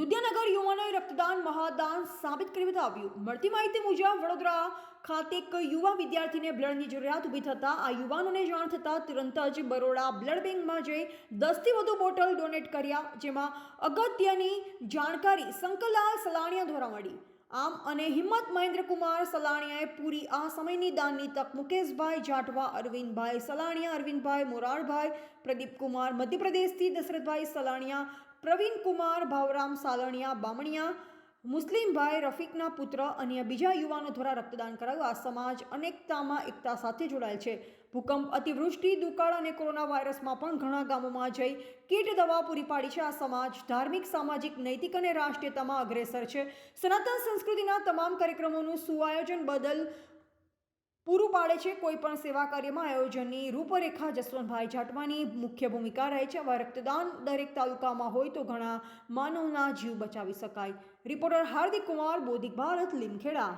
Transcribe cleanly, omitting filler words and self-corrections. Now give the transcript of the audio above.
દુધિયાનગર યુવાનોએ રક્તદાન મહાદાન સાબિત કરી બતાવ્યું. મળતી માહિતી મુજબ વડોદરા ખાતે એક યુવા વિદ્યાર્થીને બ્લડની જરૂરિયાત ઊભી થતાં આ યુવાનોને જાણ થતાં તુરંત જ બરોડા બ્લડ બેંકમાં જઈ 10થી વધુ બોટલ ડોનેટ કર્યા, જેમાં અગત્યની જાણકારી શંકરલાલ સલાણિયા દ્વારા મળી. આમ અને હિંમત મહેન્દ્રકુમાર સલાણિયાએ પૂરી આ સમયની દાનની તક મુકેશભાઈ જાટવા, અરવિંદભાઈ સલાણિયા, અરવિંદભાઈ મોરારભાઈ, પ્રદીપકુમાર મધ્યપ્રદેશથી, દશરથભાઈ સલાણિયા, પ્રવીણકુમાર ભાવરામ સાલણિયા બામણિયા, મુસ્લિમભાઈ રફીકના પુત્ર અન્ય બીજા યુવાનો દ્વારા રક્તદાન કરાયું. આ સમાજ અનેકતામાં એકતા સાથે જોડાયેલ છે. ભૂકંપ, અતિવૃષ્ટિ, દુકાળ અને કોરોના વાયરસમાં પણ ઘણા ગામોમાં જઈ કીટ દવા પૂરી પાડી છે. આ સમાજ ધાર્મિક, સામાજિક, નૈતિક અને રાષ્ટ્રીયતામાં અગ્રેસર છે. સનાતન સંસ્કૃતિના તમામ કાર્યક્રમોનું સુઆયોજન બદલ પૂરું પાડે છે. કોઈ પણ સેવા કાર્યમાં આયોજનની રૂપરેખા જસવંતભાઈ જાટવાની મુખ્ય ભૂમિકા રહે છે. આવા રક્તદાન દરેક તાલુકામાં હોય તો ઘણા માનવના જીવ બચાવી શકાય. રિપોર્ટર હાર્દિક કુમાર, બોધિક ભારત, લીમખેડા.